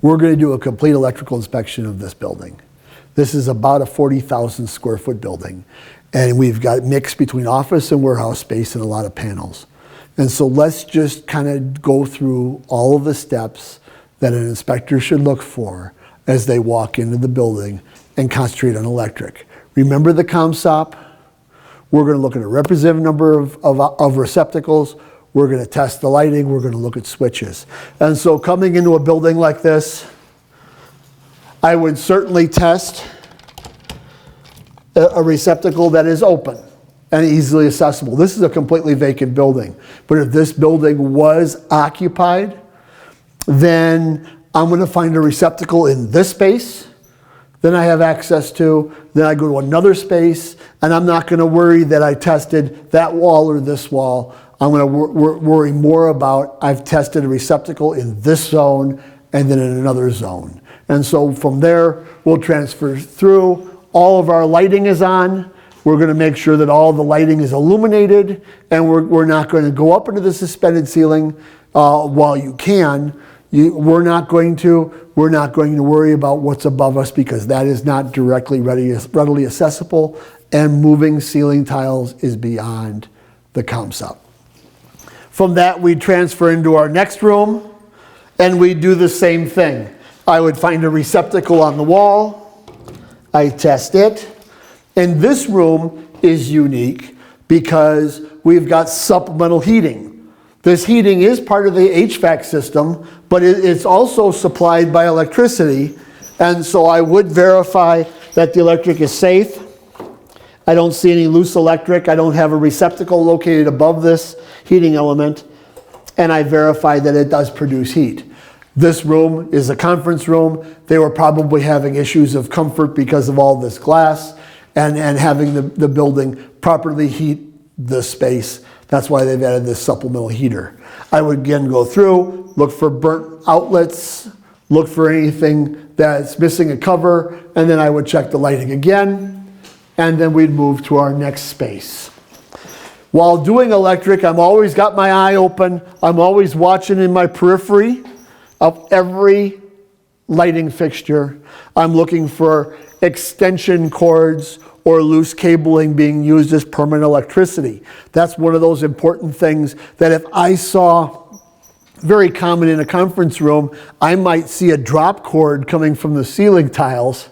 we're going to do a complete electrical inspection of this building. This is about a 40,000 square foot building. And we've got mixed between office and warehouse space and a lot of panels. And so let's just kind of go through all of the steps that an inspector should look for as they walk into the building and concentrate on electric. Remember the ComSOP? We're going to look at a representative number of receptacles. We're going to test the lighting. We're going to look at switches. And so coming into a building like this, I would certainly test a receptacle that is open and easily accessible. This is a completely vacant building. But if this building was occupied, then I'm going to find a receptacle in this space, then I have access to, then I go to another space, and I'm not going to worry that I tested that wall or this wall. I'm going to worry more about I've tested a receptacle in this zone and then in another zone. And so from there, we'll transfer through. All of our lighting is on. We're going to make sure that all the lighting is illuminated, and we're not going to go up into the suspended ceiling while you can. We're not going to worry about what's above us because that is not directly readily accessible, and moving ceiling tiles is beyond the ComSOP. From that, we transfer into our next room, and we do the same thing. I would find a receptacle on the wall. I test it. And this room is unique because we've got supplemental heating. This heating is part of the HVAC system, but it's also supplied by electricity. And so I would verify that the electric is safe. I don't see any loose electric. I don't have a receptacle located above this heating element. And I verify that it does produce heat. This room is a conference room. They were probably having issues of comfort because of all this glass and having the building properly heat the space. That's why they've added this supplemental heater. I would again go through, look for burnt outlets, look for anything that's missing a cover, and then I would check the lighting again, and then we'd move to our next space. While doing electric, I'm always got my eye open. I'm always watching in my periphery of every lighting fixture. I'm looking for extension cords or loose cabling being used as permanent electricity. That's one of those important things that if I saw, very common in a conference room, I might see a drop cord coming from the ceiling tiles.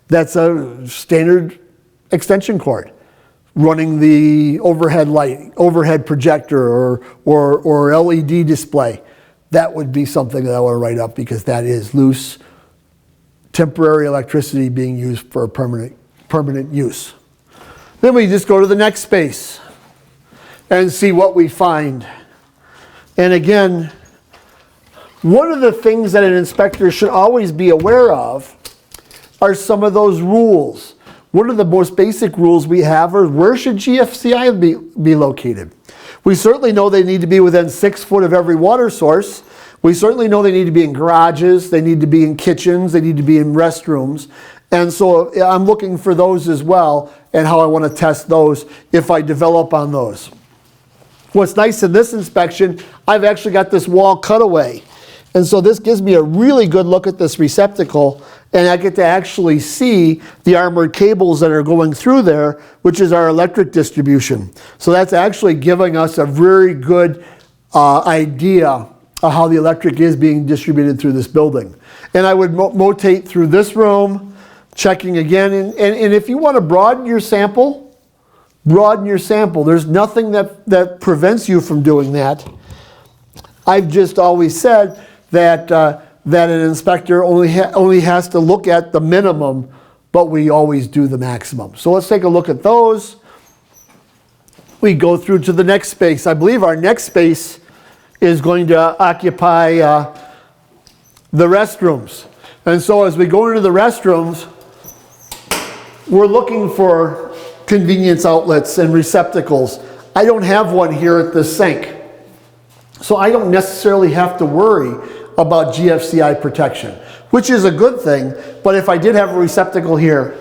That's a standard extension cord running the overhead light, overhead projector or LED display. That would be something that I want to write up because that is loose, temporary electricity being used for a permanent use. Then we just go to the next space and see what we find. And again, one of the things that an inspector should always be aware of are some of those rules. One of the most basic rules we have are where should GFCI be located? We certainly know they need to be within 6 foot of every water source. We certainly know they need to be in garages, they need to be in kitchens, they need to be in restrooms. And so I'm looking for those as well and how I want to test those if I develop on those. What's nice in this inspection, I've actually got this wall cutaway. And so this gives me a really good look at this receptacle, and I get to actually see the armored cables that are going through there, which is our electric distribution. So that's actually giving us a very good idea of how the electric is being distributed through this building. And I would rotate through this room, checking again. And if you want to broaden your sample. There's nothing that prevents you from doing that. I've just always said that an inspector only has to look at the minimum, but we always do the maximum. So let's take a look at those. We go through to the next space. I believe our next space is going to occupy the restrooms. And so as we go into the restrooms, we're looking for convenience outlets and receptacles. I don't have one here at the sink. So I don't necessarily have to worry about GFCI protection, which is a good thing. But if I did have a receptacle here,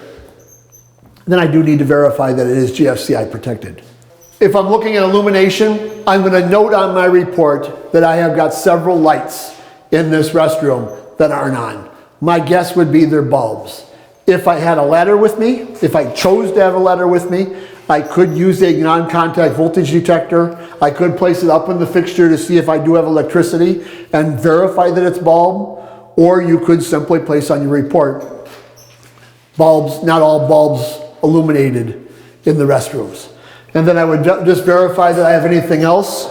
then I do need to verify that it is GFCI protected. If I'm looking at illumination, I'm going to note on my report that I have got several lights in this restroom that aren't on. My guess would be they're bulbs. If I had a ladder with me, if I chose to have a ladder with me, I could use a non-contact voltage detector. I could place it up in the fixture to see if I do have electricity and verify that it's bulb. Or you could simply place on your report, bulbs, not all bulbs illuminated in the restrooms. And then I would just verify that I have anything else.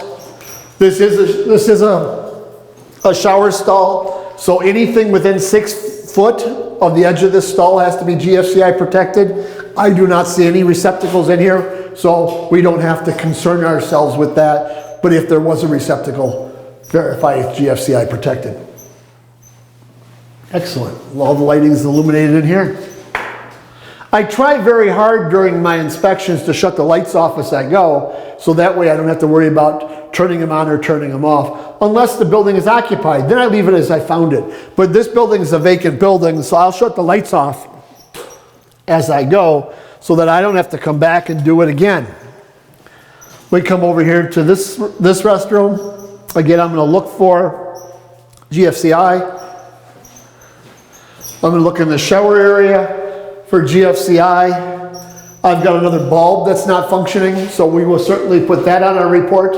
This is a shower stall, so anything within 6 foot of the edge of this stall has to be GFCI protected. I do not see any receptacles in here, so we don't have to concern ourselves with that. But if there was a receptacle, verify it's GFCI protected. Excellent. All the lighting is illuminated in here. I try very hard during my inspections to shut the lights off as I go, so that way I don't have to worry about turning them on or turning them off, unless the building is occupied. Then I leave it as I found it. But this building is a vacant building, so I'll shut the lights off as I go, so that I don't have to come back and do it again. We come over here to this restroom. Again, I'm going to look for GFCI. I'm going to look in the shower area for GFCI. I've got another bulb that's not functioning, so we will certainly put that on our report.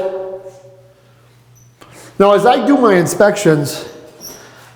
Now, as I do my inspections,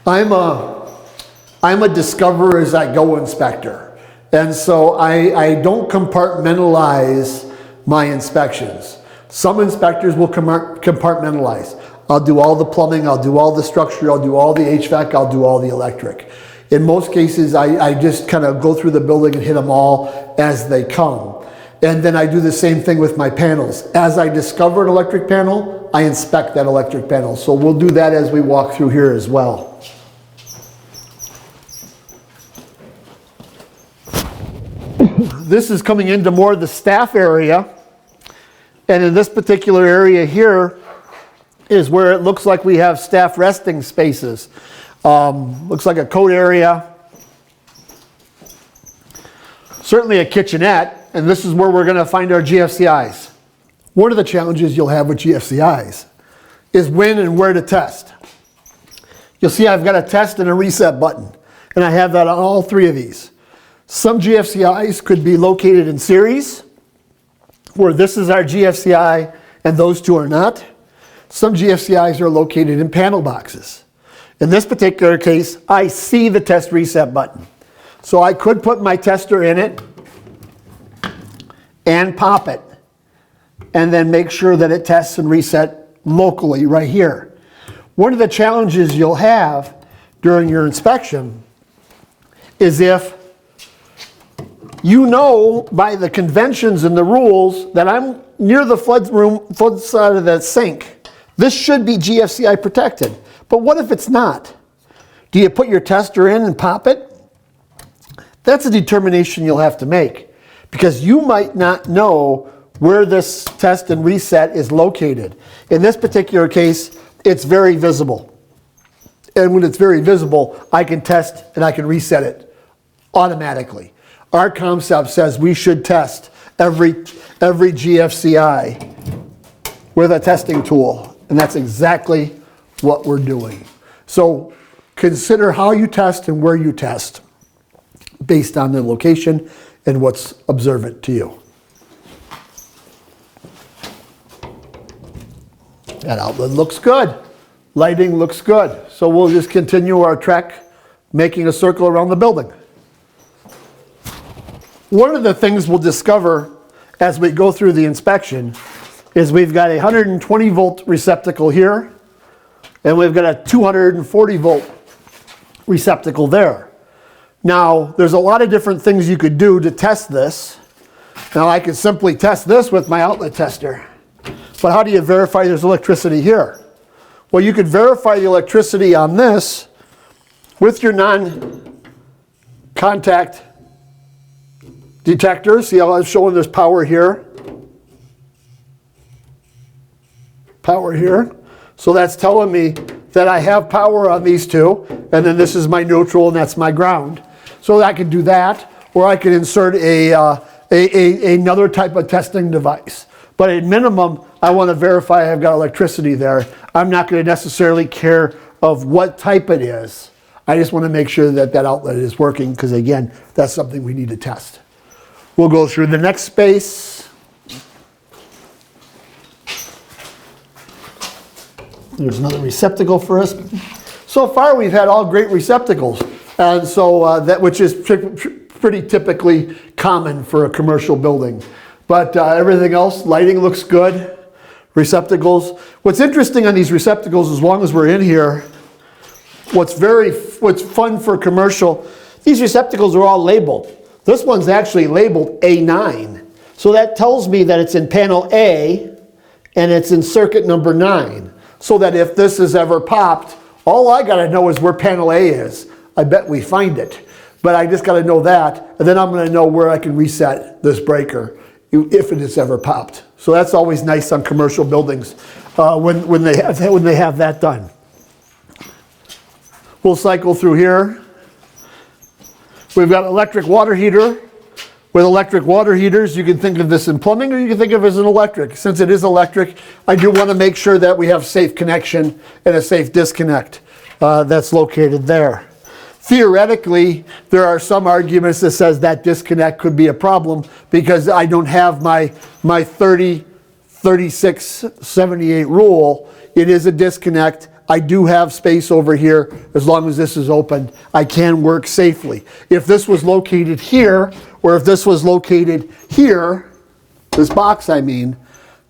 I'm a discover as I go inspector. And so I don't compartmentalize my inspections. Some inspectors will compartmentalize. I'll do all the plumbing, I'll do all the structure, I'll do all the HVAC, I'll do all the electric. In most cases, I just kind of go through the building and hit them all as they come. And then I do the same thing with my panels. As I discover an electric panel, I inspect that electric panel. So we'll do that as we walk through here as well. This is coming into more of the staff area. And in this particular area here is where it looks like we have staff resting spaces. Looks like a coat area. Certainly a kitchenette, and this is where we're going to find our GFCIs. One of the challenges you'll have with GFCIs is when and where to test. You'll see I've got a test and a reset button, and I have that on all three of these. Some GFCIs could be located in series, where this is our GFCI and those two are not. Some GFCIs are located in panel boxes. In this particular case, I see the test reset button. So I could put my tester in it and pop it, and then make sure that it tests and reset locally right here. One of the challenges you'll have during your inspection is if you know by the conventions and the rules that I'm near the flood side of the sink. This should be GFCI protected. But what if it's not? Do you put your tester in and pop it? That's a determination you'll have to make, because you might not know where this test and reset is located. In this particular case, it's very visible. And when it's very visible, I can test and I can reset it automatically. Our ComSOP says we should test every GFCI with a testing tool, and that's exactly what we're doing. So consider how you test and where you test based on the location and what's observant to you. That outlet looks good. Lighting looks good. So we'll just continue our trek, making a circle around the building. One of the things we'll discover as we go through the inspection is we've got a 120 volt receptacle here, and we've got a 240 volt receptacle there. Now, there's a lot of different things you could do to test this. Now, I could simply test this with my outlet tester. But how do you verify there's electricity here? Well, you could verify the electricity on this with your non-contact detector. See how I'm showing there's power here? Power here. So that's telling me that I have power on these two, and then this is my neutral and that's my ground. So I can do that, or I can insert another type of testing device. But at minimum, I want to verify I've got electricity there. I'm not going to necessarily care of what type it is. I just want to make sure that that outlet is working because, again, that's something we need to test. We'll go through the next space. There's another receptacle for us. So far, we've had all great receptacles, and so which is pretty typically common for a commercial building. But everything else, lighting looks good. Receptacles. What's interesting on these receptacles, as long as we're in here, what's fun for commercial, these receptacles are all labeled. This one's actually labeled A9. So that tells me that it's in panel A and it's in circuit number 9. So that if this is ever popped, all I gotta know is where panel A is. I bet we find it. But I just gotta know that, and then I'm gonna know where I can reset this breaker if it is ever popped. So that's always nice on commercial buildings when they have that done. We'll cycle through here. We've got electric water heater. With electric water heaters, you can think of this in plumbing or you can think of it as an electric. Since it is electric, I do want to make sure that we have safe connection and a safe disconnect that's located there. Theoretically, there are some arguments that says that disconnect could be a problem because I don't have my 30, 36, 78 rule. It is a disconnect. I do have space over here. As long as this is open, I can work safely. If this was located here, or if this was located here, this box I mean,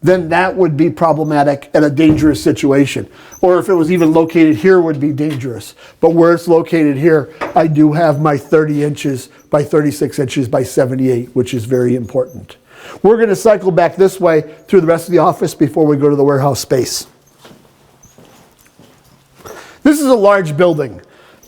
then that would be problematic and a dangerous situation. Or if it was even located here, would be dangerous. But where it's located here, I do have my 30 inches by 36 inches by 78, which is very important. We're going to cycle back this way through the rest of the office before we go to the warehouse space. This is a large building.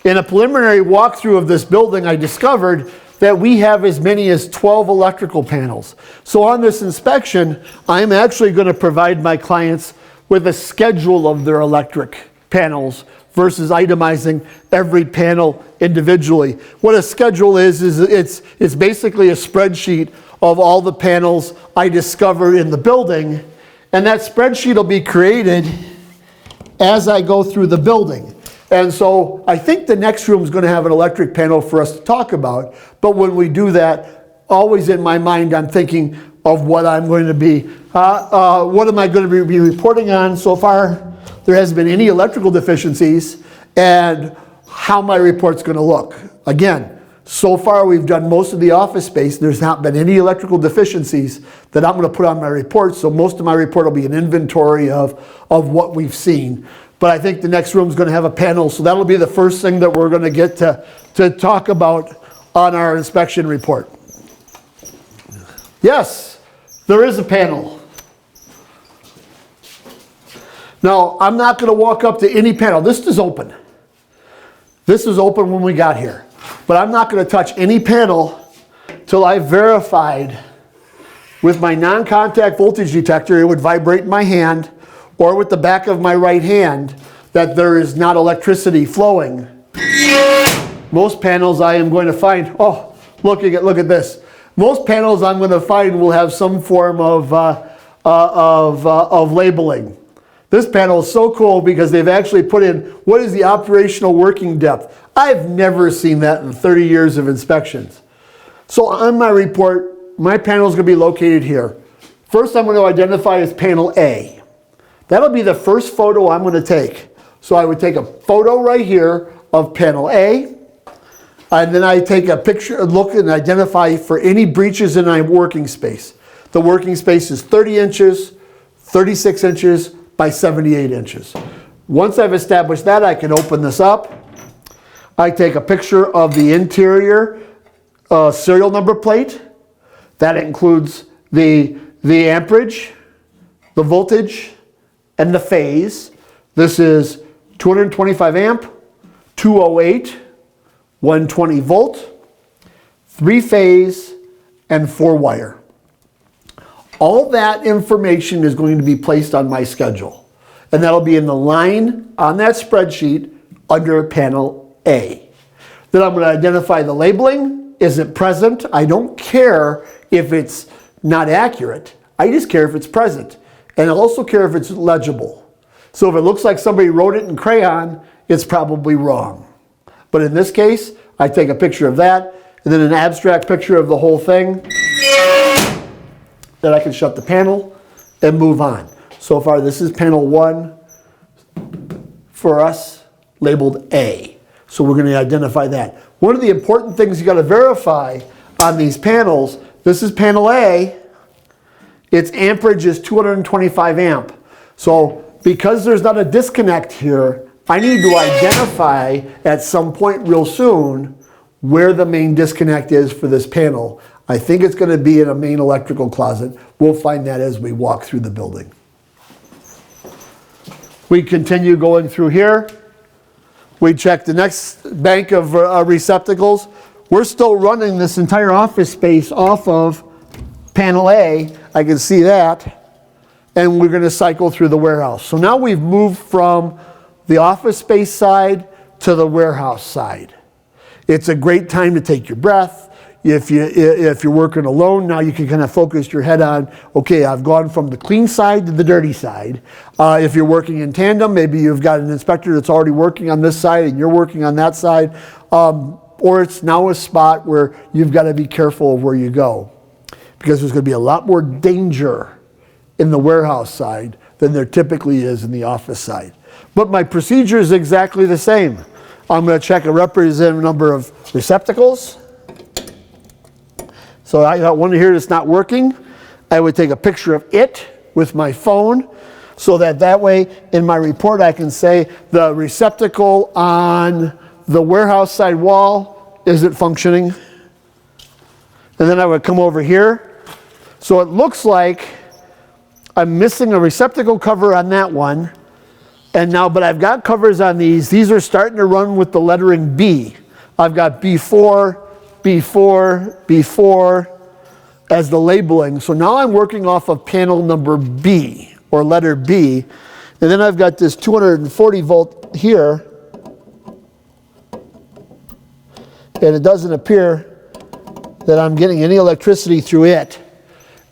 In a preliminary walkthrough of this building, I discovered that we have as many as 12 electrical panels. So on this inspection, I'm actually going to provide my clients with a schedule of their electric panels versus itemizing every panel individually. What a schedule is it's basically a spreadsheet of all the panels I discover in the building, and that spreadsheet will be created as I go through the building. And so I think the next room is going to have an electric panel for us to talk about. But when we do that, always in my mind, I'm thinking of what I'm going to be, what am I going to be reporting on. So far, there hasn't been any electrical deficiencies, and how my report's going to look. Again, so far we've done most of the office space. There's not been any electrical deficiencies that I'm going to put on my report. So most of my report will be an inventory of what we've seen. But I think the next room is going to have a panel, so that'll be the first thing that we're going to get to talk about on our inspection report. Yes, there is a panel. Now, I'm not going to walk up to any panel. This is open. This was open when we got here. But I'm not going to touch any panel till I verified with my non-contact voltage detector, it would vibrate in my hand, or with the back of my right hand, that there is not electricity flowing. Most panels I am going to find, oh, look at this. Most panels I'm going to find will have some form of labeling. This panel is so cool because they've actually put in, what is the operational working depth? I've never seen that in 30 years of inspections. So on my report, my panel is going to be located here. First I'm going to identify as panel A. That'll be the first photo I'm going to take. So I would take a photo right here of panel A, and then I take a picture, look and identify for any breaches in my working space. The working space is 30 inches, 36 inches by 78 inches. Once I've established that, I can open this up. I take a picture of the interior serial number plate. That includes the amperage, the voltage, and the phase. This is 225 amp, 208, 120 volt, 3-phase, and 4-wire. All that information is going to be placed on my schedule. And that'll be in the line on that spreadsheet under panel A. Then I'm going to identify the labeling. Is it present? I don't care if it's not accurate. I just care if it's present. And I also care if it's legible. So if it looks like somebody wrote it in crayon, it's probably wrong. But in this case, I take a picture of that, and then an abstract picture of the whole thing. Then I can shut the panel and move on. So far, this is panel 1 for us, labeled A. So we're going to identify that. One of the important things you got to verify on these panels, this is panel A, its amperage is 225 amp. So because there's not a disconnect here, I need to identify at some point real soon where the main disconnect is for this panel. I think it's going to be in a main electrical closet. We'll find that as we walk through the building. We continue going through here. We check the next bank of receptacles. We're still running this entire office space off of panel A. I can see that. And we're going to cycle through the warehouse. So now we've moved from the office space side to the warehouse side. It's a great time to take your breath. If you're working alone, now you can kind of focus your head on, okay, I've gone from the clean side to the dirty side. If you're working in tandem, maybe you've got an inspector that's already working on this side and you're working on that side. Or it's now a spot where you've got to be careful of where you go, because there's going to be a lot more danger in the warehouse side than there typically is in the office side. But my procedure is exactly the same. I'm going to check a representative number of receptacles. So I got one here that's not working. I would take a picture of it with my phone so that way in my report I can say the receptacle on the warehouse side wall isn't functioning. And then I would come over here. So it looks like I'm missing a receptacle cover on that one. And now, but I've got covers on these. These are starting to run with the lettering B. I've got B4, B4, B4 as the labeling. So now I'm working off of panel number B, or letter B. And then I've got this 240 volt here. And it doesn't appear that I'm getting any electricity through it.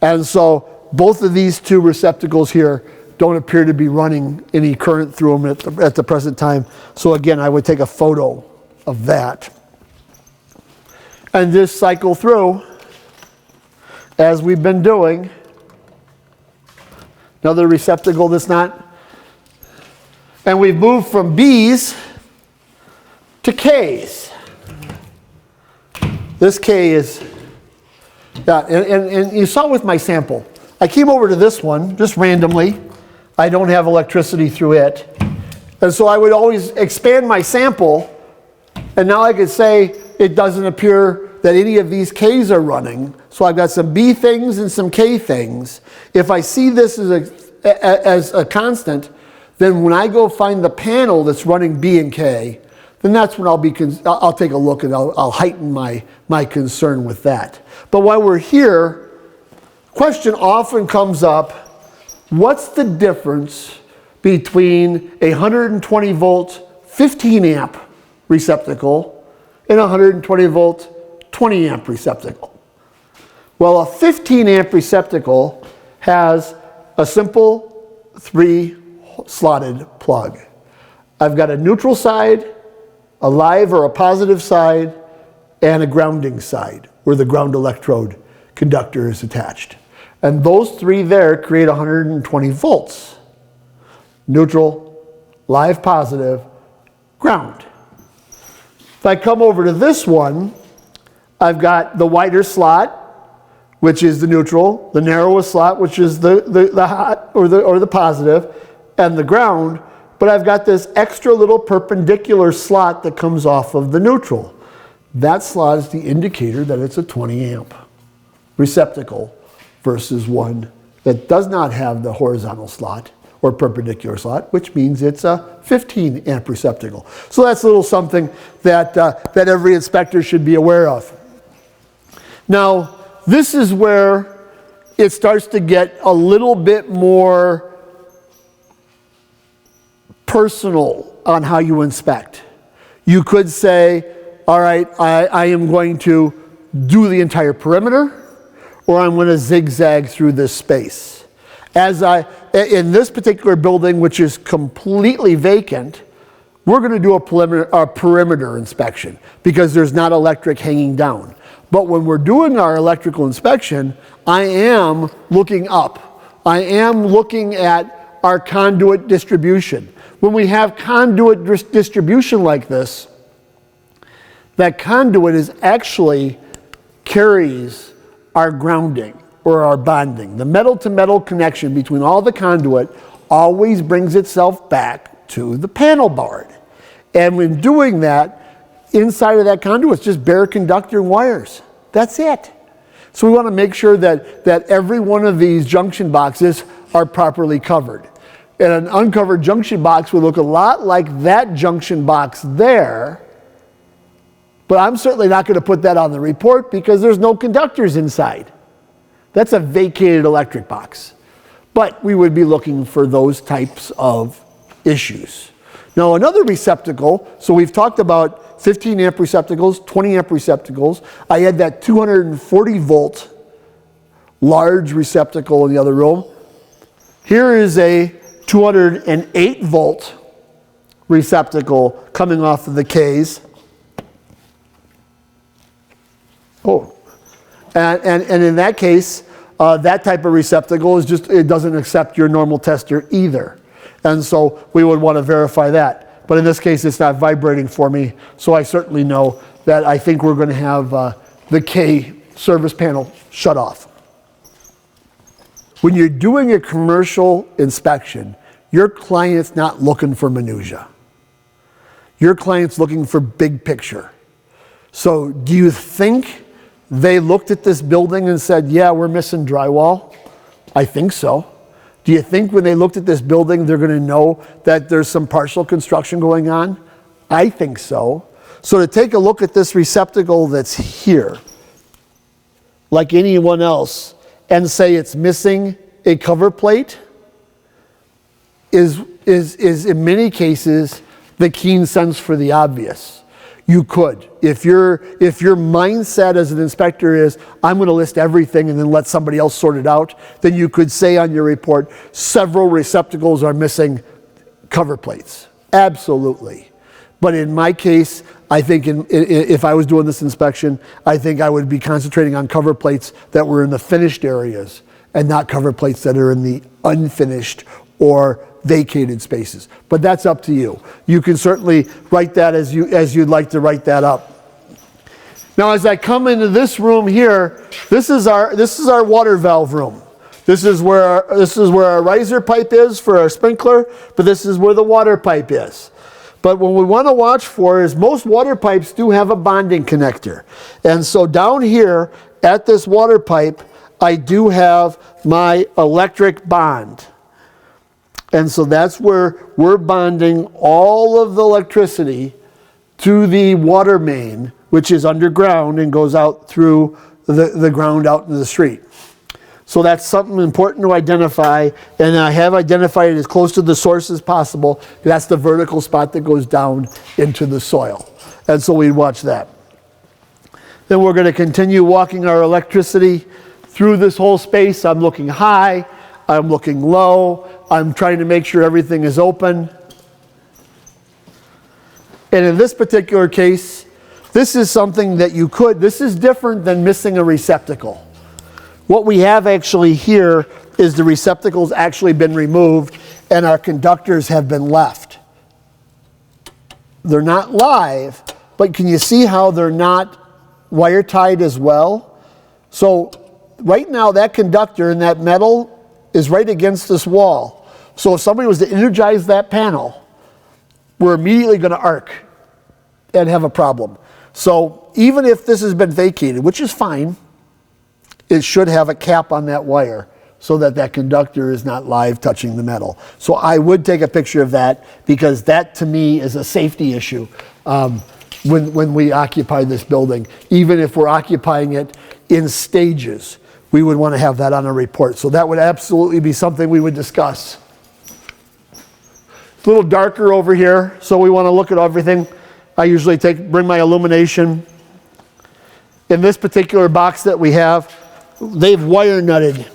And so both of these two receptacles here don't appear to be running any current through them at the present time. So again, I would take a photo of that and just cycle through as we've been doing. Another receptacle that's not. And we've moved from B's to K's. This K is, yeah, and you saw with my sample. I came over to this one just randomly. I don't have electricity through it. And so I would always expand my sample, and now I could say it doesn't appear that any of these K's are running. So I've got some B things and some K things. If I see this as a constant, then when I go find the panel that's running B and K, then that's when I'll take a look and I'll heighten my concern with that. But while we're here, question often comes up, what's the difference between a 120 volt 15 amp receptacle and a 120 volt 20 amp receptacle? Well, a 15 amp receptacle has a simple 3 slotted plug. I've got a neutral side, a live or a positive side, and a grounding side where the ground electrode conductor is attached. And those 3 there create 120 volts. Neutral, live positive, ground. If I come over to this one, I've got the wider slot, which is the neutral, the narrower slot, which is the hot or the positive, and the ground. But I've got this extra little perpendicular slot that comes off of the neutral. That slot is the indicator that it's a 20 amp receptacle versus one that does not have the horizontal slot or perpendicular slot, which means it's a 15 amp receptacle. So that's a little something that every inspector should be aware of. Now, this is where it starts to get a little bit more personal on how you inspect. You could say, all right, I am going to do the entire perimeter, or I'm going to zigzag through this space. In this particular building, which is completely vacant, we're going to do a perimeter inspection because there's not electric hanging down. But when we're doing our electrical inspection, I am looking up. I am looking at our conduit distribution. When we have conduit distribution like this, that conduit is actually carries our grounding or our bonding. The metal-to-metal connection between all the conduit always brings itself back to the panel board. And when doing that, inside of that conduit is just bare conductor wires. That's it. So we want to make sure that every one of these junction boxes are properly covered. And an uncovered junction box would look a lot like that junction box there, but I'm certainly not going to put that on the report because there's no conductors inside. That's a vacated electric box. But we would be looking for those types of issues. Now another receptacle, so we've talked about 15 amp receptacles, 20 amp receptacles. I had that 240 volt large receptacle in the other room. Here is a 208 volt receptacle coming off of the Ks. Oh, and in that case, that type of receptacle is just, it doesn't accept your normal tester either. And so we would want to verify that. But in this case, it's not vibrating for me, so I certainly know that I think we're going to have the K service panel shut off. When you're doing a commercial inspection, your client's not looking for minutia. Your client's looking for big picture. So do you think they looked at this building and said, yeah, we're missing drywall? I think so. Do you think when they looked at this building, they're going to know that there's some partial construction going on? I think so. So to take a look at this receptacle that's here, like anyone else, and say it's missing a cover plate is in many cases the keen sense for the obvious. You could. If your mindset as an inspector is, I'm going to list everything and then let somebody else sort it out, then you could say on your report, several receptacles are missing cover plates. Absolutely. But in my case, I think if I was doing this inspection, I think I would be concentrating on cover plates that were in the finished areas and not cover plates that are in the unfinished or vacated spaces. But that's up to you. You can certainly write that as you'd like to write that up. Now as I come into this room here, this is our water valve room. This is where our riser pipe is for our sprinkler, but this is where the water pipe is. But what we want to watch for is most water pipes do have a bonding connector. And so down here at this water pipe, I do have my electric bond. And so that's where we're bonding all of the electricity to the water main, which is underground and goes out through the ground out into the street. So that's something important to identify, and I have identified it as close to the source as possible. That's the vertical spot that goes down into the soil. And so we watch that. Then we're going to continue walking our electricity through this whole space. I'm looking high, I'm looking low, I'm trying to make sure everything is open. And in this particular case, this is something that this is different than missing a receptacle. What we have actually here is the receptacle's actually been removed and our conductors have been left. They're not live, but can you see how they're not wire tied as well? So right now that conductor and that metal is right against this wall. So if somebody was to energize that panel, we're immediately going to arc and have a problem. So even if this has been vacated, which is fine, it should have a cap on that wire so that that conductor is not live touching the metal. So I would take a picture of that because that to me is a safety issue when we occupy this building. Even if we're occupying it in stages, we would want to have that on a report. So that would absolutely be something we would discuss. It's a little darker over here, so we want to look at everything. I usually bring my illumination. In this particular box that we have, they've wire nutted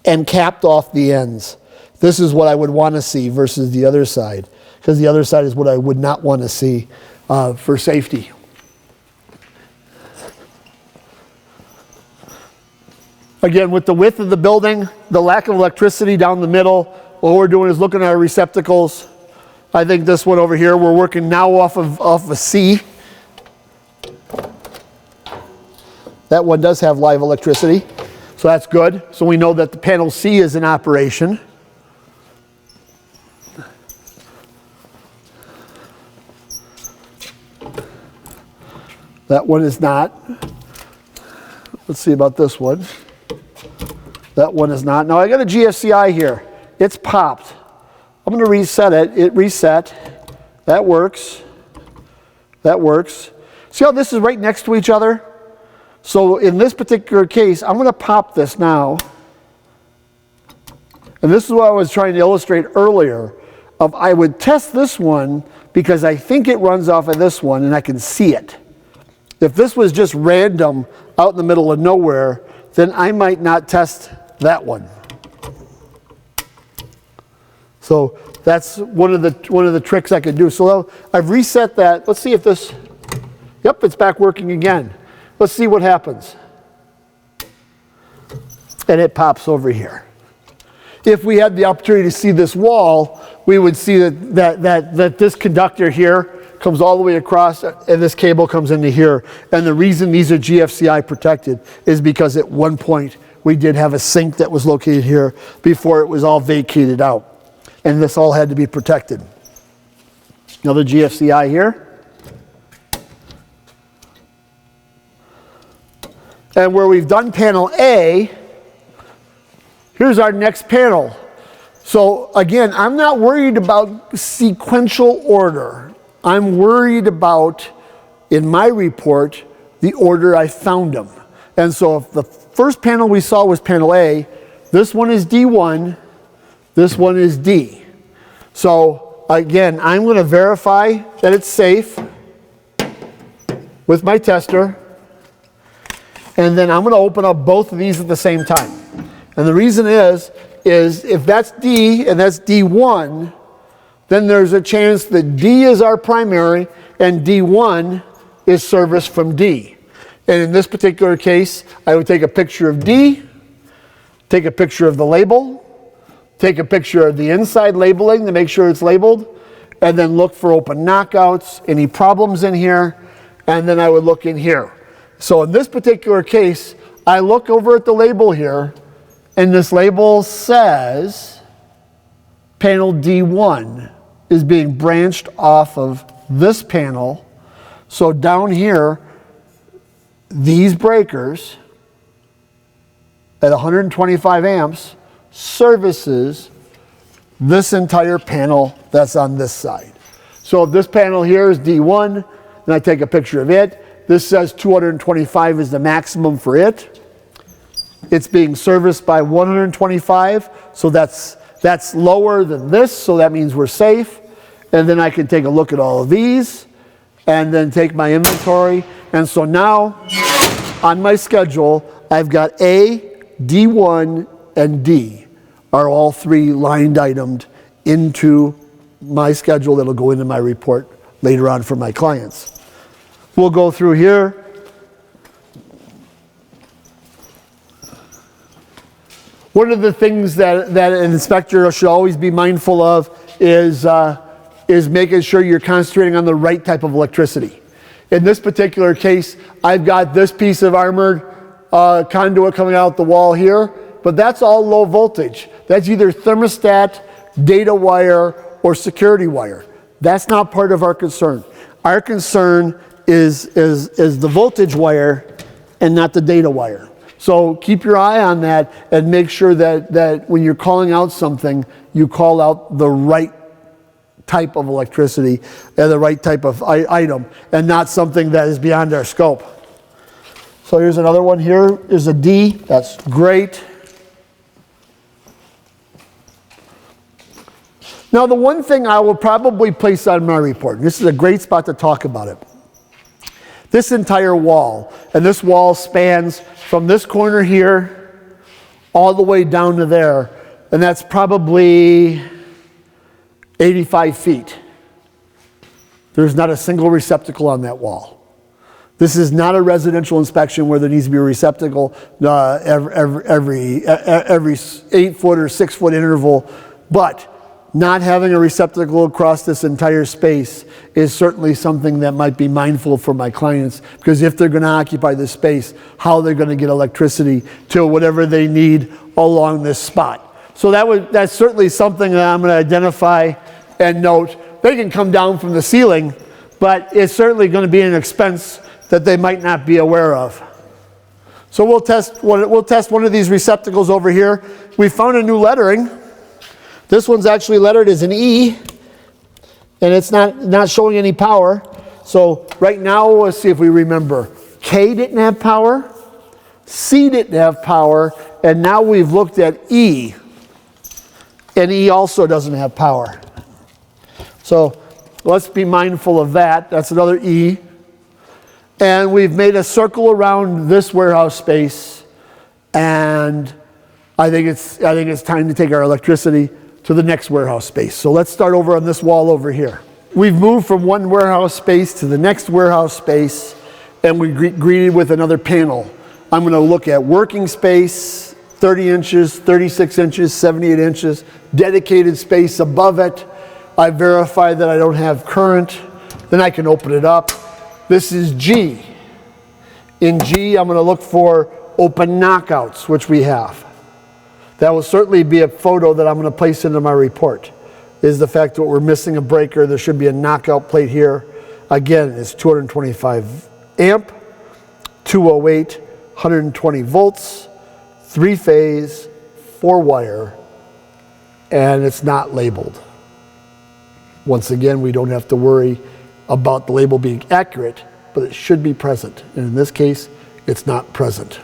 and capped off the ends. This is what I would want to see versus the other side. Because because the other side is what I would not want to see for safety. Again, with the width of the building, the lack of electricity down the middle, what we're doing is looking at our receptacles. I think this one over here, we're working now off a C. That one does have live electricity, so that's good. So we know that the panel C is in operation. That one is not. Let's see about this one. That one is not. Now I got a GFCI here. It's popped. I'm going to reset it. It reset. That works. That works. See how this is right next to each other? So in this particular case, I'm going to pop this now. And this is what I was trying to illustrate earlier. I would test this one because I think it runs off of this one and I can see it. If this was just random out in the middle of nowhere, then I might not test that one. So that's one of the tricks I could do. So I've reset that. Let's see if this, yep, it's back working again. Let's see what happens. And it pops over here. If we had the opportunity to see this wall, we would see that this conductor here comes all the way across and this cable comes into here. And the reason these are GFCI protected is because at one point we did have a sink that was located here before it was all vacated out. And this all had to be protected. Another GFCI here. And where we've done panel A, here's our next panel. So again, I'm not worried about sequential order. I'm worried about, in my report, the order I found them. And so if the first panel we saw was panel A, this one is D1, this one is D. So again, I'm going to verify that it's safe with my tester. And then I'm going to open up both of these at the same time. And the reason is if that's D and that's D1, then there's a chance that D is our primary and D1 is service from D. And in this particular case, I would take a picture of D, take a picture of the label, take a picture of the inside labeling to make sure it's labeled, and then look for open knockouts, any problems in here, and then I would look in here. So in this particular case, I look over at the label here, and this label says panel D1 is being branched off of this panel. So down here, these breakers at 125 amps services this entire panel that's on this side. So if this panel here is D1, and I take a picture of it, this says 225 is the maximum for it. It's being serviced by 125, so that's lower than this, so that means we're safe. And then I can take a look at all of these and then take my inventory. And so now on my schedule, I've got A, D1, and D are all three line itemed into my schedule that'll go into my report later on for my clients. We'll go through here. One of the things that an inspector should always be mindful of is making sure you're concentrating on the right type of electricity. In this particular case, I've got this piece of armored conduit coming out the wall here, but that's all low voltage. That's either thermostat, data wire, or security wire. That's not part of our concern. Our concern is the voltage wire and not the data wire. So keep your eye on that and make sure that when you're calling out something, you call out the right type of electricity and the right type of item and not something that is beyond our scope. So here's another one here. There's a D. That's great. Now the one thing I will probably place on my report, and this is a great spot to talk about it. This entire wall, and this wall spans from this corner here all the way down to there, and that's probably 85 feet. There's not a single receptacle on that wall. This is not a residential inspection where there needs to be a receptacle every 8-foot or 6-foot interval, but not having a receptacle across this entire space is certainly something that might be mindful for my clients, because if they're going to occupy this space, how they're going to get electricity to whatever they need along this spot. So that's certainly something that I'm going to identify and note. They can come down from the ceiling, but it's certainly going to be an expense that they might not be aware of. So we'll test one of these receptacles over here. We found a new lettering. This one's actually lettered as an E, and it's not showing any power. So right now, let's see if we remember. K didn't have power, C didn't have power, and now we've looked at E, and E also doesn't have power. So let's be mindful of that. That's another E. And we've made a circle around this warehouse space, and I think it's time to take our electricity to the next warehouse space. So let's start over on this wall over here. We've moved from one warehouse space to the next warehouse space, and we greeted with another panel. I'm going to look at working space, 30 inches, 36 inches, 78 inches, dedicated space above it. I verify that I don't have current. Then I can open it up. This is G. In G, I'm going to look for open knockouts, which we have. That will certainly be a photo that I'm going to place into my report, is the fact that we're missing a breaker. There should be a knockout plate here. Again, it's 225 amp, 208, 120 volts, 3-phase, 4-wire, and it's not labeled. Once again, we don't have to worry about the label being accurate, but it should be present. And in this case, it's not present.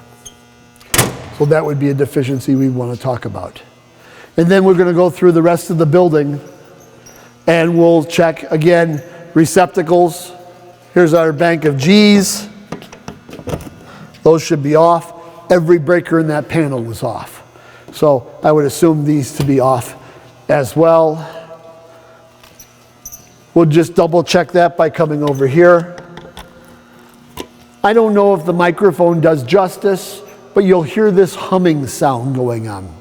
So that would be a deficiency we want to talk about. And then we're going to go through the rest of the building, and we'll check again receptacles. Here's our bank of G's. Those should be off. Every breaker in that panel was off. So I would assume these to be off as well. We'll just double check that by coming over here. I don't know if the microphone does justice, but you'll hear this humming sound going on.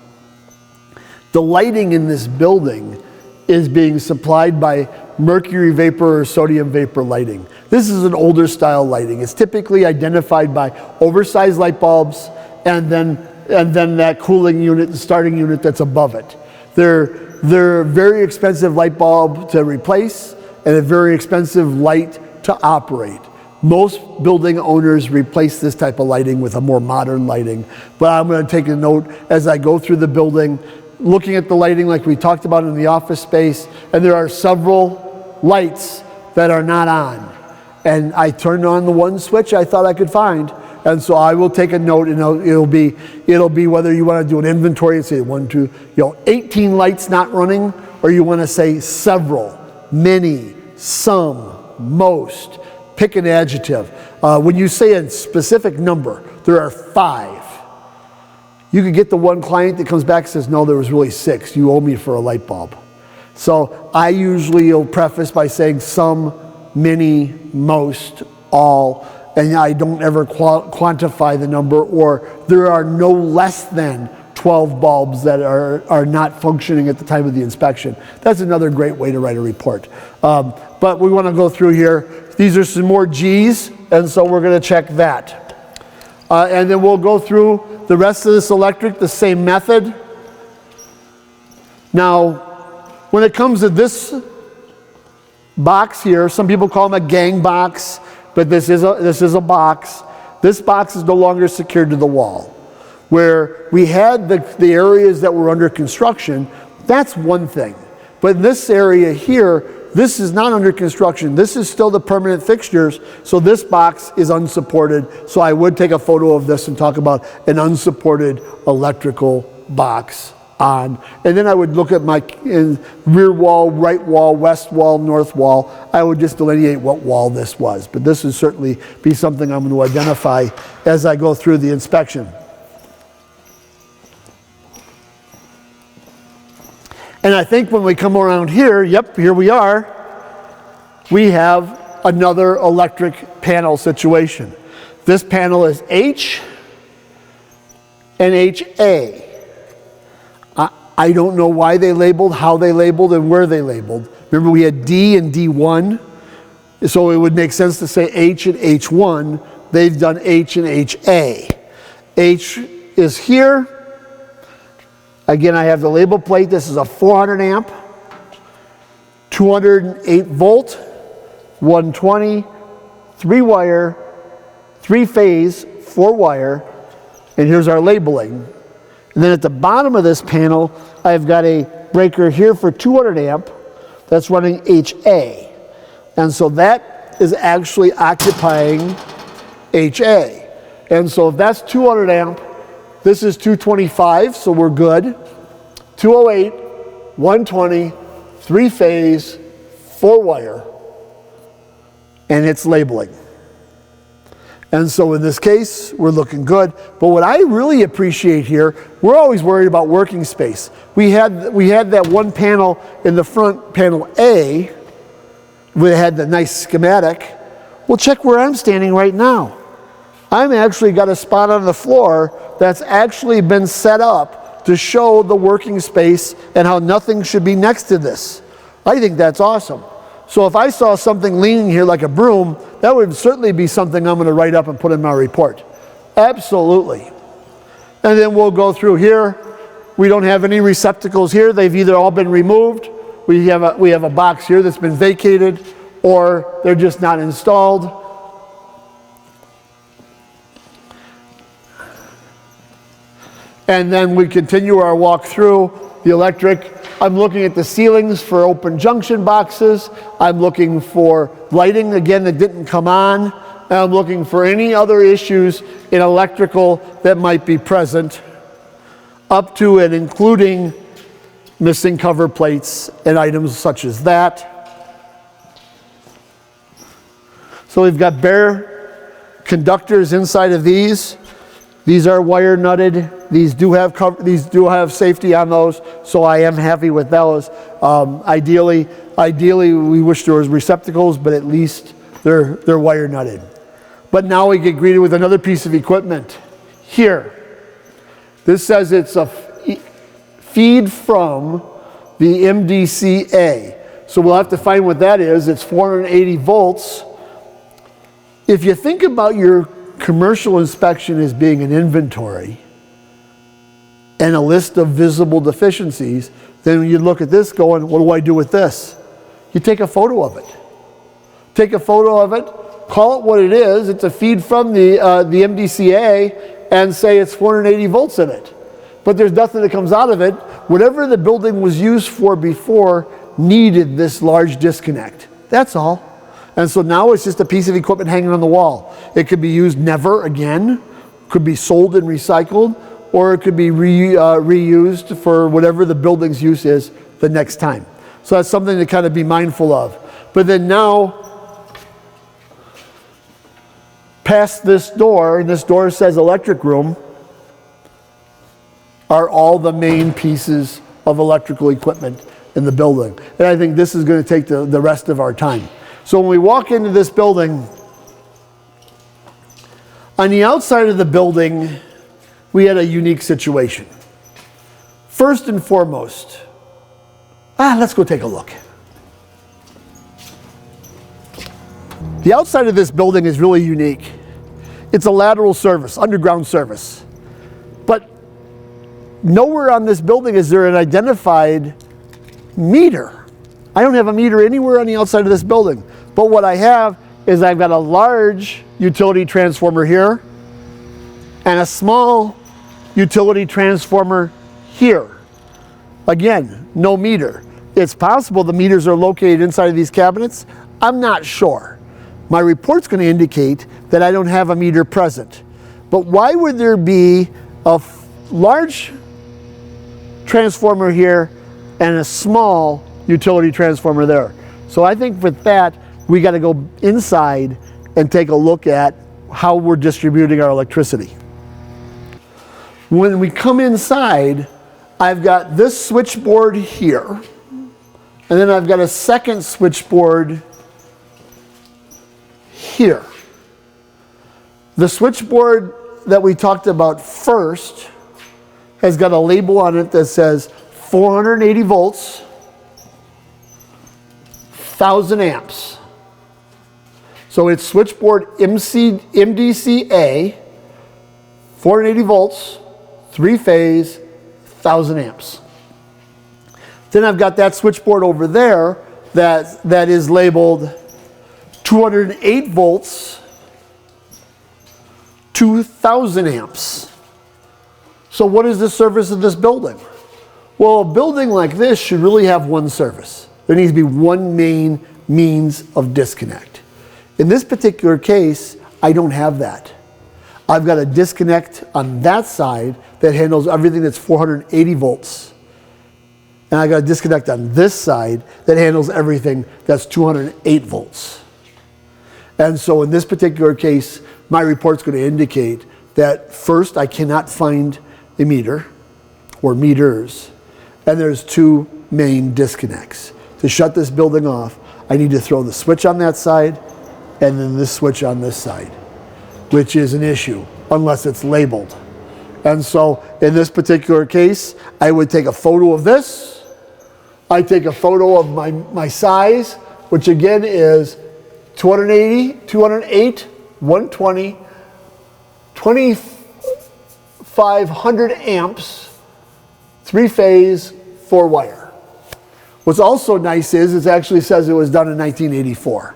The lighting in this building is being supplied by mercury vapor or sodium vapor lighting. This is an older style lighting. It's typically identified by oversized light bulbs and then that cooling unit and starting unit that's above it. They're a very expensive light bulb to replace and a very expensive light to operate. Most building owners replace this type of lighting with a more modern lighting, but I'm going to take a note as I go through the building, looking at the lighting like we talked about in the office space, and there are several lights that are not on. And I turned on the one switch I thought I could find, and so I will take a note, and it'll be whether you want to do an inventory and say 18 lights not running, or you want to say several, many, some, most. Pick an adjective. When you say a specific number, there are 5. You could get the one client that comes back and says, no, there was really 6. You owe me for a light bulb. So I usually will preface by saying some, many, most, all, and I don't ever quantify the number, or there are no less than 12 bulbs that are not functioning at the time of the inspection. That's another great way to write a report. But we want to go through here. These are some more G's, and so we're going to check that. And then we'll go through the rest of this electric, the same method. Now, when it comes to this box here, some people call them a gang box, but this is a box. This box is no longer secured to the wall. Where we had the areas that were under construction, that's one thing. But in this area here, this is not under construction. This is still the permanent fixtures, so this box is unsupported. So I would take a photo of this and talk about an unsupported electrical box on. And then I would look at my rear wall, right wall, west wall, north wall. I would just delineate what wall this was. But this would certainly be something I'm going to identify as I go through the inspection. And I think when we come around here, yep, here we are. we have another electric panel situation. This panel is H and HA. I don't know why they labeled, how they labeled, and where they labeled. Remember we had D and D1, so it would make sense to say H and H1. They've done H and HA. H is here. Again, I have the label plate. This is a 400 amp, 208 volt, 120, 3-wire, 3-phase, 4-wire, and here's our labeling. And then at the bottom of this panel, I've got a breaker here for 200 amp that's running HA. And so that is actually occupying HA. And so if that's 200 amp, this is 225, so we're good. 208, 120, 3-phase, 4-wire, and it's labeling. And so in this case, we're looking good. But what I really appreciate here, we're always worried about working space. We had that one panel in the front, panel A, we had the nice schematic. Well, check where I'm standing right now. I'm actually got a spot on the floor that's actually been set up to show the working space and how nothing should be next to this. I think that's awesome. So if I saw something leaning here like a broom, that would certainly be something I'm going to write up and put in my report. Absolutely. And then we'll go through here. We don't have any receptacles here. They've either all been removed, we have a box here that's been vacated, or they're just not installed. And then we continue our walk through the electric. I'm looking at the ceilings for open junction boxes. I'm looking for lighting, again, that didn't come on. And I'm looking for any other issues in electrical that might be present, up to and including missing cover plates and items such as that. So we've got bare conductors inside of these. These are wire nutted. These do have safety on those, so I am happy with those. Ideally, we wish there was receptacles, but at least they're wire nutted. But now we get greeted with another piece of equipment here. This says it's a feed from the MDCA. So we'll have to find what that is. It's 480 volts. If you think about your commercial inspection as being an inventory and a list of visible deficiencies, then when you look at this going, what do I do with this? You take a photo of it. Take a photo of it, call it what it is. It's a feed from the MDCA, and say it's 480 volts in it. But there's nothing that comes out of it. Whatever the building was used for before needed this large disconnect. That's all. And so now it's just a piece of equipment hanging on the wall. It could be used never again, could be sold and recycled, or it could be reused for whatever the building's use is the next time. So that's something to kind of be mindful of. But then now, past this door, and this door says electric room, are all the main pieces of electrical equipment in the building. And I think this is going to take the rest of our time. So when we walk into this building, on the outside of the building, we had a unique situation. First and foremost, let's go take a look. The outside of this building is really unique. It's a lateral service, underground service. But nowhere on this building is there an identified meter. I don't have a meter anywhere on the outside of this building. But what I have is I've got a large utility transformer here and a small utility transformer here. Again, no meter. It's possible the meters are located inside of these cabinets. I'm not sure. My report's going to indicate that I don't have a meter present. But why would there be a large transformer here and a small utility transformer there? So I think with that, we got to go inside and take a look at how we're distributing our electricity. When we come inside, I've got this switchboard here, and then I've got a second switchboard here. The switchboard that we talked about first has got a label on it that says 480 volts, 1000 amps. So it's switchboard MDCA, 480 volts, 3-phase, 1000 amps. Then I've got that switchboard over there that is labeled 208 volts, 2000 amps. So what is the service of this building? Well, a building like this should really have one service. There needs to be one main means of disconnect. In this particular case, I don't have that. I've got a disconnect on that side that handles everything that's 480 volts. And I got a disconnect on this side that handles everything that's 208 volts. And so in this particular case, my report's going to indicate that first, I cannot find a meter or meters, and there's two main disconnects. To shut this building off, I need to throw the switch on that side and then this switch on this side, which is an issue unless it's labeled. And so in this particular case, I would take a photo of this. I take a photo of my size, which again is 280, 208, 120, 2500 amps, 3-phase, 4-wire. What's also nice is it actually says it was done in 1984.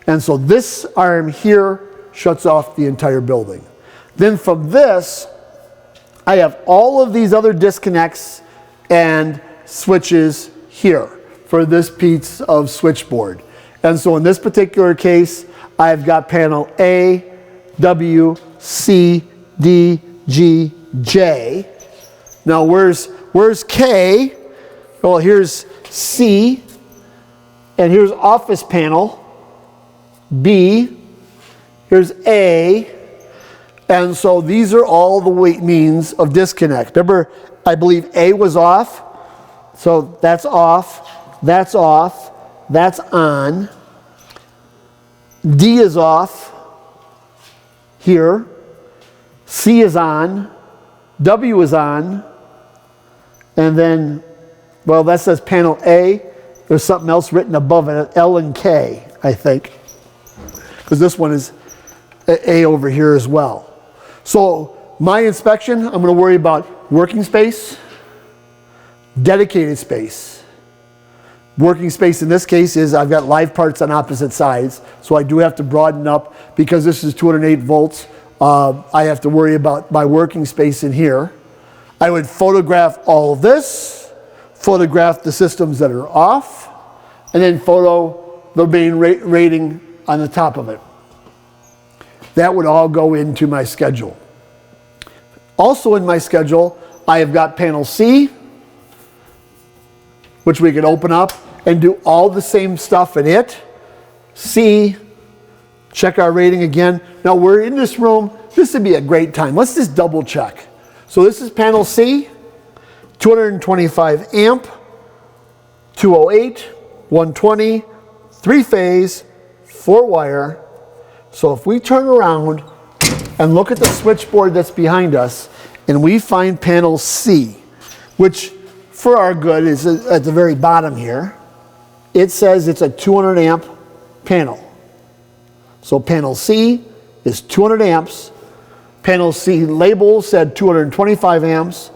And so this arm here shuts off the entire building. Then from this, I have all of these other disconnects and switches here for this piece of switchboard. And so in this particular case, I've got panel A, W, C, D, G, J. Now where's K? Well, here's C, and here's office panel, B, here's A, and so these are all the means of disconnect. Remember, I believe A was off, so that's off, that's on. D is off here, C is on, W is on, and then, well, that says panel A. There's something else written above it, L and K, I think, because this one is A over here as well. So my inspection, I'm going to worry about working space, dedicated space. Working space in this case is I've got live parts on opposite sides, so I do have to broaden up because this is 208 volts. I have to worry about my working space in here. I would photograph all of this, photograph the systems that are off, and then photo the main rating on the top of it. That would all go into my schedule. Also in my schedule, I have got panel C, which we can open up and do all the same stuff in it. C, check our rating again. Now we're in this room, this would be a great time. Let's just double check. So this is panel C, 225 amp, 208, 120, 3-phase, 4-wire. So if we turn around and look at the switchboard that's behind us, and we find panel C, which for our good is at the very bottom here, it says it's a 200 amp panel. So panel C is 200 amps. Panel C label said 225 amps.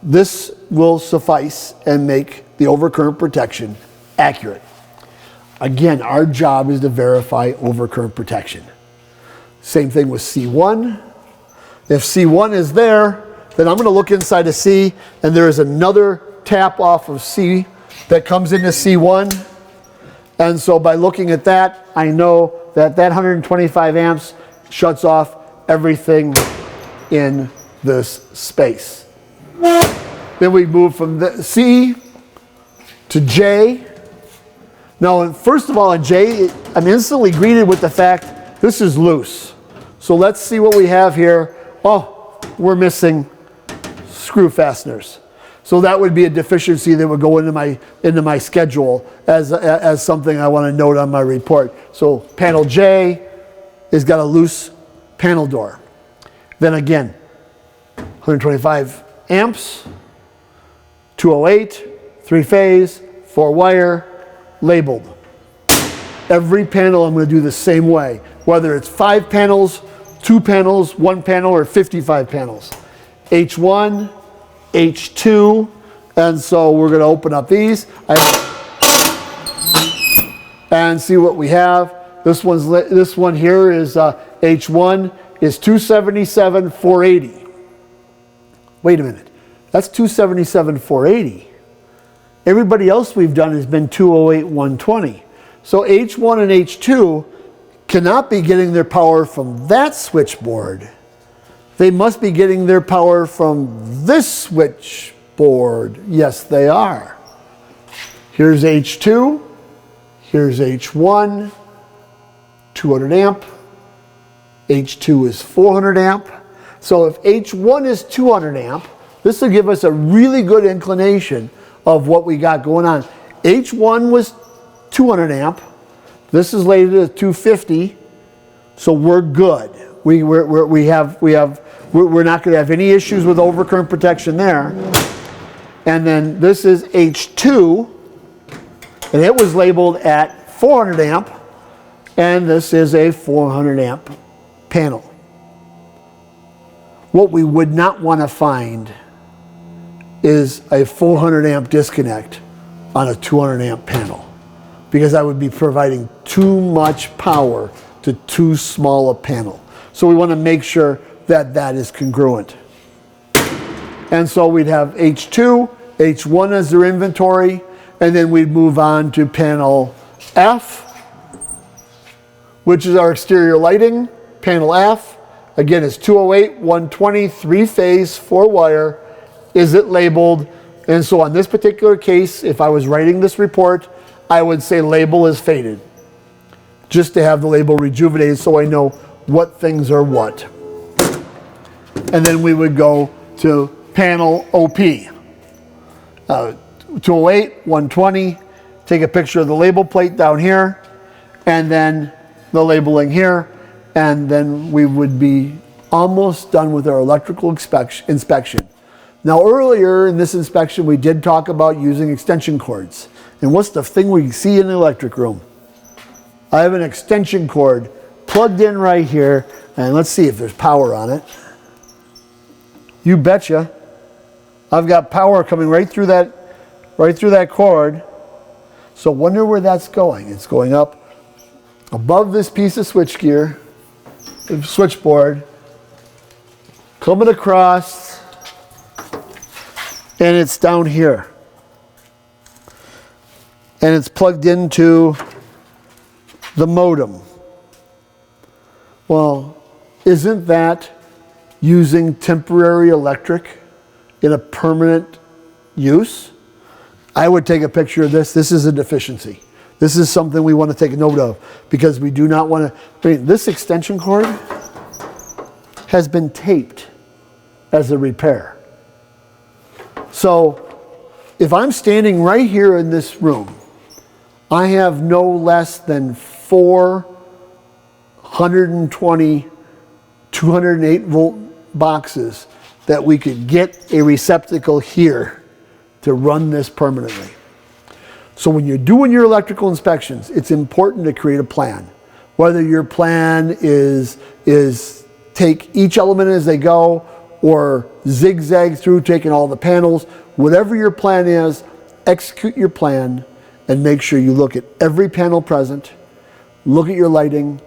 This will suffice and make the overcurrent protection accurate. Again, our job is to verify overcurrent protection. Same thing with C1. If C1 is there, then I'm going to look inside of C, and there is another tap off of C that comes into C1. And so by looking at that, I know that 125 amps shuts off everything in this space. Then we move from the C to J. Now, first of all, in J, I'm instantly greeted with the fact this is loose. So let's see what we have here. Oh, we're missing screw fasteners. So that would be a deficiency that would go into my schedule as something I want to note on my report. So panel J, is got a loose panel door. Then again, 125 amps, 208, 3-phase, 4-wire, labeled. Every panel I'm going to do the same way, whether it's 5 panels, 2 panels, 1 panel, or 55 panels. H1, H2, and so we're going to open up these and see what we have. This one here is H1 is 277 480. Wait a minute, that's 277 480. Everybody else we've done has been 208 120. So H1 and H2 cannot be getting their power from that switchboard. They must be getting their power from this switchboard. Yes, they are. Here's H2, here's H1, 200 amp. H2 is 400 amp. So if H1 is 200 amp, this will give us a really good inclination of what we got going on. H1 was 200 amp. This is rated at 250, so we're good. We're not going to have any issues with overcurrent protection there. And then this is H2, and it was labeled at 400 amp, and this is a 400 amp panel. What we would not want to find is a 400 amp disconnect on a 200 amp panel, because I would be providing too much power to too small a panel. So we want to make sure that that is congruent. And so we'd have H2, H1 as their inventory, and then we'd move on to panel F, which is our exterior lighting. Panel F, again, is 208, 120, 3-phase, 4-wire. Is it labeled? And so on this particular case, if I was writing this report, I would say label is faded, just to have the label rejuvenated so I know what things are what. And then we would go to panel OP. 208, 120, take a picture of the label plate down here, and then the labeling here, and then we would be almost done with our electrical inspection. Now earlier in this inspection we did talk about using extension cords. And what's the thing we see in the electric room? I have an extension cord plugged in right here, and let's see if there's power on it. You betcha. I've got power coming right through that cord. So wonder where that's going. It's going up above this piece of switchboard, coming across, and it's down here. And it's plugged into the modem. Well, isn't that using temporary electric in a permanent use? I would take a picture of this. This is a deficiency. This is something we want to take a note of, because we do not want to. I mean, this extension cord has been taped as a repair. So if I'm standing right here in this room, I have no less than 4 120, 208 volt boxes that we could get a receptacle here to run this permanently. So when you're doing your electrical inspections, it's important to create a plan. Whether your plan is take each element as they go, or zigzag through taking all the panels, whatever your plan is, execute your plan and make sure you look at every panel present, look at your lighting,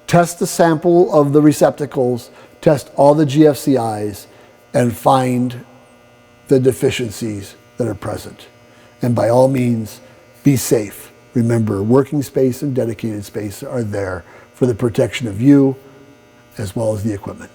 test the sample of the receptacles, test all the GFCIs, and find the deficiencies that are present. And by all means, be safe. Remember, working space and dedicated space are there for the protection of you as well as the equipment.